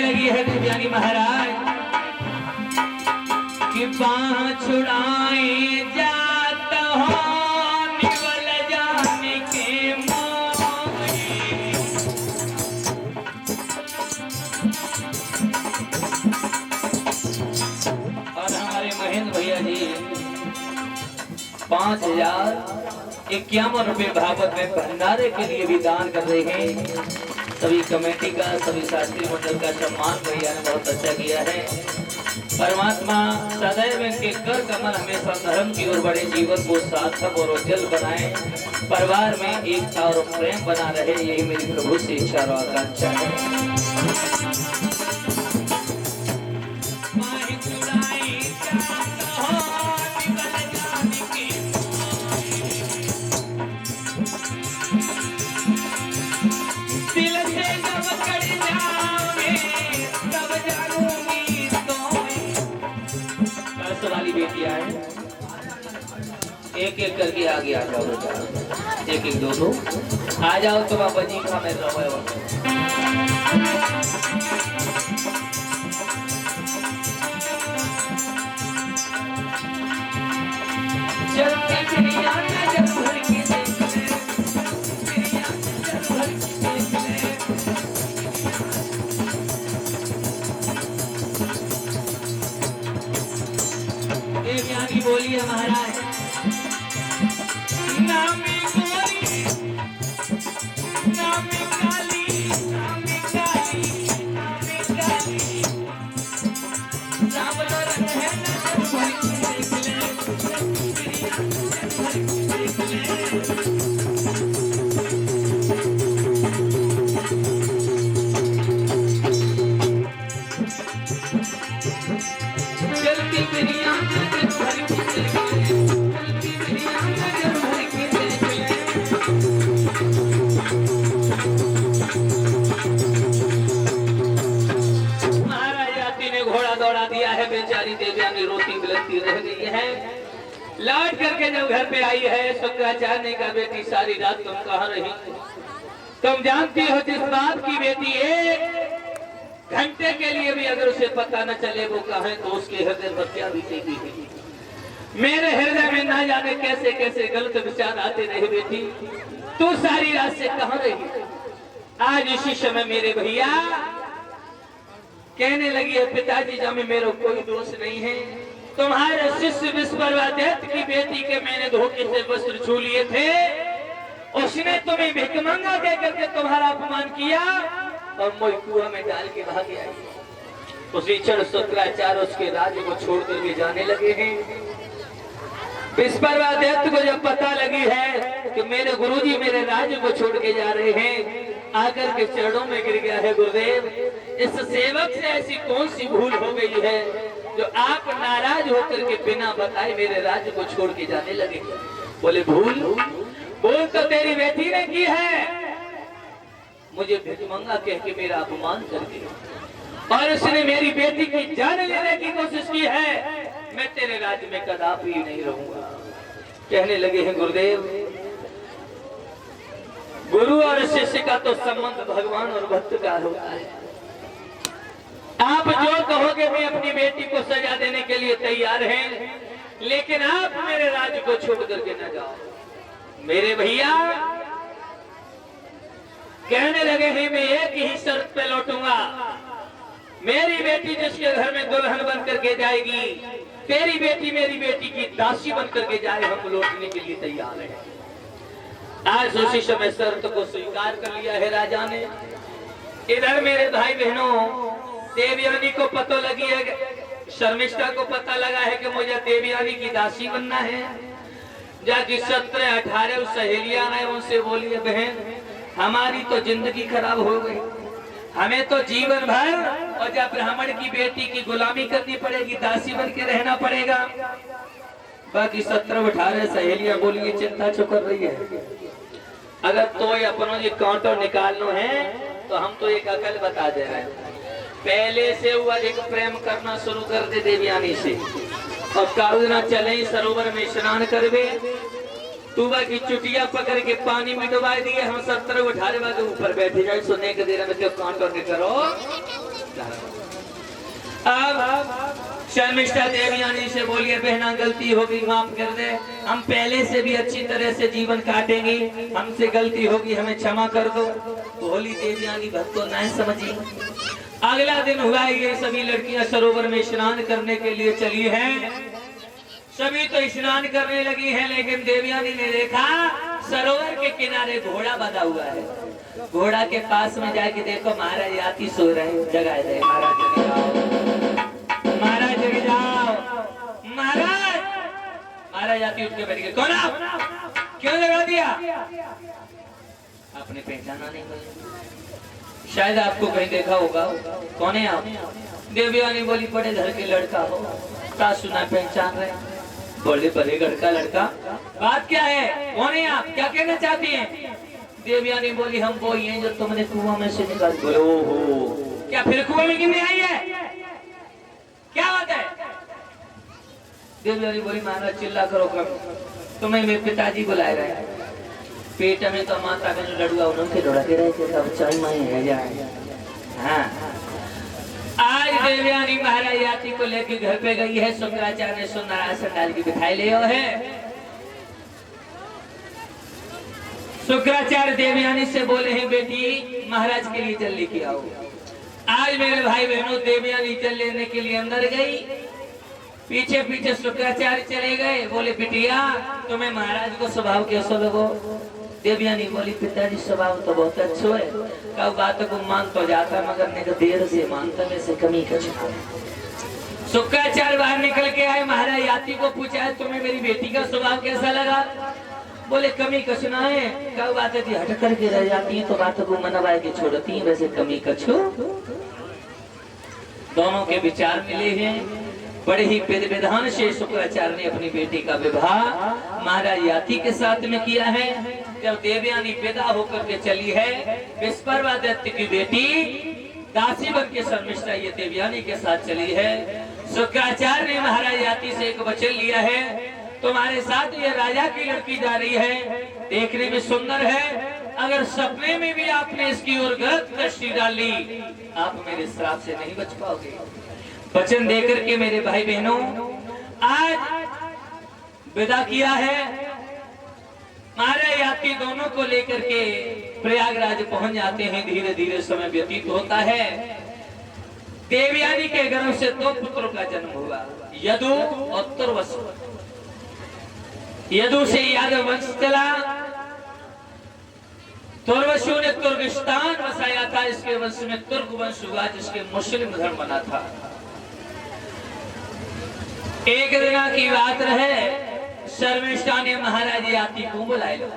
कहने लगी है देवयानी महाराज कि बाँह छुड़ाए जात हो निवल जाने के मोहे। और हमारे महेंद्र भैया जी 5051 रुपये भागवत में भंडारे के लिए भी दान कर रहे हैं। सभी कमेटी का, सभी शास्त्री मंडल का सम्मान भैया ने बहुत अच्छा किया है। परमात्मा सदैव इनके कर कमल हमेशा धर्म की ओर बढ़े, जीवन को सार्थक और उज्जवल बनाए, परिवार में एकता और प्रेम बना रहे, यही मेरी प्रभु से इच्छा और आकांक्षा है। वाली बेटियां हैं, एक एक करके आगे आ जाओ बेटा, एक एक दो दो आ जाओ। तो बाबा जी का मैं देवयानी बोलिए महाराज। नामी गोरी, नामी काली, नामी काली, नामी काली, रावण रंग है नजर भर के देख ले, तेरी आंखें भर के देख ले। चलती मेरी आंखें दौड़ा दिया है। बेचारी देवयानी रोती बिलखती रह गई है। लौट करके जब घर पे आई है, शुक्राचार्य ने कहा बेटी सारी रात तुम कहाँ रही? तुम जानती हो जिस बाप की बेटी 1 घंटे के लिए भी अगर उसे पता न चले वो कहाँ है, तो उसके हृदय पर क्या बीतेगी। मेरे हृदय में ना जाने कैसे कैसे गलत विचार आते रहे बेटी, तू सारी रात से कहाँ रही? आज इसी समय मेरे भैया कहने लगी है पिताजी जब में मेरा कोई दोष नहीं है, तुम्हारे शिष्य विस्परवादित्य की बेटी के मैंने धोखे से वस्त्र छू लिए थे, उसने तुम्हें भिकमंगा कह करके तुम्हारा अपमान किया और मोई कुआं में डाल के भाग गया। उसी क्षण शुक्राचार्य उसके राज्य को छोड़कर भी जाने लगे हैं। विस्परवादित्य को जब पता लगी है कि मेरे गुरुजी मेरे राज्य को छोड़ के जा रहे हैं, आकर के चरणों में गिर गया है गुरुदेव, इस सेवक से ऐसी कौन सी भूल हो गई है जो आप नाराज होकर के बिना बताए मेरे राज्य को छोड़ के जाने लगे? बोले भूल तो तेरी बेटी ने की है, मुझे भिकमंगा कह के मेरा अपमान कर दिया और उसने मेरी बेटी की जान लेने की कोशिश की है। मैं तेरे राज्य में कदापि नहीं रहूंगा। कहने लगे हैं गुरुदेव, गुरु और शिष्य का तो संबंध भगवान और भक्त का होता है। आप जो कहोगे मैं अपनी बेटी को सजा देने के लिए तैयार हैं, लेकिन आप मेरे राज्य को छोड़ करके न जाओ। मेरे भैया कहने लगे हैं मैं एक ही शर्त पे लौटूंगा, मेरी बेटी जिसके घर में दुल्हन बन करके जाएगी, तेरी बेटी मेरी बेटी की दासी बन करके जाए, हम लौटने के लिए तैयार हैं। आज उसी समय शर्त को स्वीकार कर लिया है राजा ने। इधर मेरे भाई बहनों, देवयानी को पता लगी है, शर्मिष्ठा को पता लगा है कि मुझे देवयानी की दासी बनना है। जाके 17-18 सहेलियां आए, उनसे बोलिए बहन हमारी तो जिंदगी खराब हो गई, हमें तो जीवन भर और जब ब्राह्मण की बेटी की गुलामी करनी पड़ेगी, दासी बन के रहना पड़ेगा। बाकी 17-18 सहेलियां बोलिए चिंता क्यों कर रही है? अगर तो अपनों ये कांटो निकालना है तो हम तो एक अकल बता दे रहे हैं, पहले से वो अधिक प्रेम करना शुरू कर दे देवयानी से, और काउना चले सरोवर में स्नान करवे, तुबा की चुटिया पकड़ के पानी में डुबा दिए, हम 17-18 बजे ऊपर बैठे जाए, सुनने के देर में क्यों कांटो निकलो अब शर्मिष्ठा देवयानी से बोलिए बहना गलती होगी माफ कर दे, हम पहले से भी अच्छी तरह से जीवन काटेंगे, हमसे गलती होगी हमें क्षमा कर दो। बोली देवयानी भक्त को नहीं समझी। अगला दिन हुआ ये सभी लड़कियां सरोवर में स्नान करने के लिए चली हैं। सभी तो स्नान करने लगी हैं, लेकिन देवयानी ने देखा सरोवर के किनारे घोड़ा बंधा हुआ है। घोड़ा के पास में जाके देखो महाराज याती सो रहे हैं, जगा दे महाराज जग जाओ, महाराज महाराज याती उठ के बैठ गए। कौन आप? क्यों जगा दिया? आपने पहचाना नहीं मुझे, शायद आपको कहीं देखा होगा। कौन है आप? देवयानी बोली बड़े घर के लड़का हो, क्या सुना पहचान रहे? बोले बड़े घर का लड़का, बात क्या है? कौन है आप? क्या कहना चाहती हैं? देवयानी बोली हम वो ही हैं जो तुमने कुआं में से निकाल। बोले ओहो, क्या फिर कुआं में गिरने आई है? क्या बात है? देवयानी बोली महाराज चिल्ला करो कम, तुम्हें मेरे पिताजी बुलाए रहे हैं। पेट में तो माता का लड़ुआ उनके दौड़ाते रहे थे, तब चाय माई है जाए। हाँ, आज देवयानी महाराज यात्री को लेकर घर पे गई है। शुक्राचार्य ने सुंदरासन डाल के बिठाई ले है। शुक्राचार्य देवयानी से बोले हैं बेटी महाराज के लिए जल लेके आओ। आज मेरे भाई बहनों देवयानी जल लेने के लिए अंदर गई, पीछे पीछे शुक्राचार्य चले गए। बोले बिटिया तुम्हें महाराज को स्वभाव कैसा लगो? देवयानी बोली पिताजी स्वभाव तो बहुत अच्छा है, कब बातों को मान तो जाता मगर नहीं देर से मानता में से कमी कुछ। शुक्राचार्य बाहर निकल के आए, महाराज यात्री को पूछा है तुम्हें मेरी बेटी का स्वभाव कैसा लगा? बोले कमी कछुना है, कब बातें थी हट करके रह जाती है तो बातों को मनवा के छोड़ती है, वैसे कमी कछु। दोनों के विचार मिले हैं। बड़े ही विधान से शुक्राचार्य ने अपनी बेटी का विवाह महाराज याती के साथ में किया है। जब देवयानी विदा होकर के चली है, विस्परवा दैत्य की बेटी दासी बन के शर्मिष्ठा ये देवयानी के साथ चली है। शुक्राचार्य ने महाराज याती से एक वचन लिया है, तुम्हारे साथ ये राजा की लड़की जा रही है, देखने में सुंदर है, अगर सपने में भी आपने इसकी ओर गलत दृष्टि डाली आप मेरे श्राप से नहीं बच पाओगे। वचन देकर के मेरे भाई बहनों आज विदा किया है। महाराज यात्री दोनों को लेकर के प्रयागराज पहुंच जाते हैं। धीरे धीरे समय व्यतीत होता है। देवयानी के गर्भ से 2 पुत्रों का जन्म हुआ, यदु और तुर्वसु। यदु से यादव वंश चला, तुर्वसु ने तुर्गिस्तान बसाया था, इसके वंश में तुर्क वंश हुआ जिसके मुस्लिम धर्म बना था। एक दिन की बात रहे, शर्मिष्ठा ने महाराज याती को बुला लिया।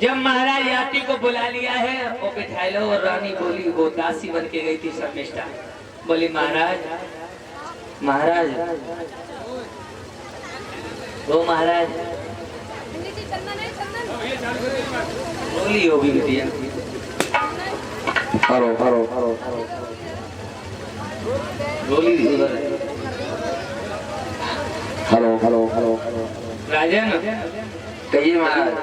जब महाराज याती को बुला लिया है वो बिठा लो, और रानी बोली वो दासी बन के गई थी शर्मिष्ठा, बोली महाराज महाराज वो महाराज बोली होगी बिटिया। हरो हरो हरो बोली हेलो हेलो हेलो राजन कहिए महाराज।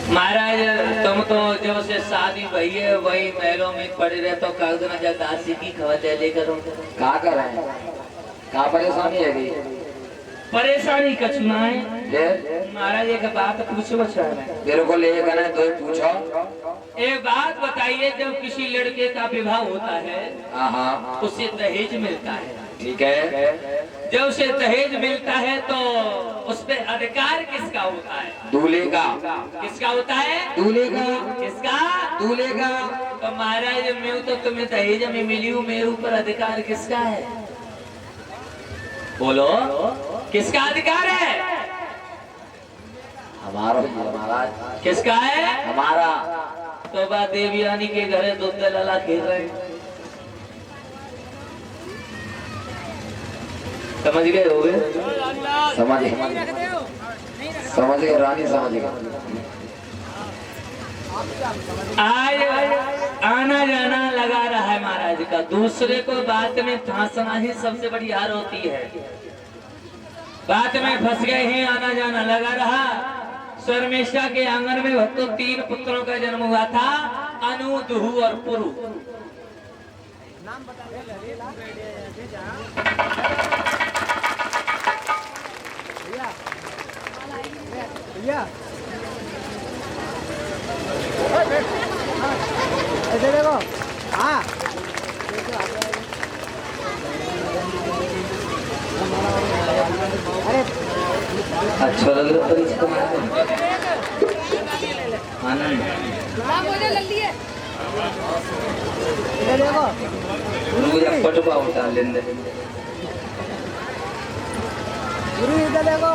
महाराज तुम तो जब से शादी हुई है वही महलों में पड़े रहे, तो कागजना जब दासी की खबर दे लेकर कहा कर रहे हैं? कहा परेशानी है? परेशानी कछुना है महाराज। एक बात पूछो तेरे को ले गए तो पूछो। एक बात बताइए, जब किसी लड़के का विवाह होता है हाँ उसे दहेज मिलता है, ठीक है। जब उसे दहेज मिलता है तो उस पे अधिकार किसका होता है? दूल्हे का। किसका होता है? दूल्हे का। किसका? दूल्हे का। तो महाराज मैं तो तुम्हें दहेज में मिली हूँ, मेरे ऊपर अधिकार किसका है? बोलो किसका अधिकार है? हमारा महाराज। किसका है? हमारा। तो बात देवयानी के घरे दूध लाला खेल रहे हैं, समझ गए हो गए? समझ गए रानी, समझ गए। आज आना जाना लगा रहा है महाराज का, दूसरे को बात में फंसना ही सबसे बड़ी हार होती है। बात में फंस गए हैं, आना जाना लगा रहा। शर्मिष्ठा के आंगन में भक्तों 3 पुत्रों का जन्म हुआ था, अनु, दुहु और पुरु। ऐसे देखो। हाँ अरे अच्छा लग रहा है इसको आनंद इधर देखो। गुरु या पटवा उठा लेंदे गुरु इधर देखो।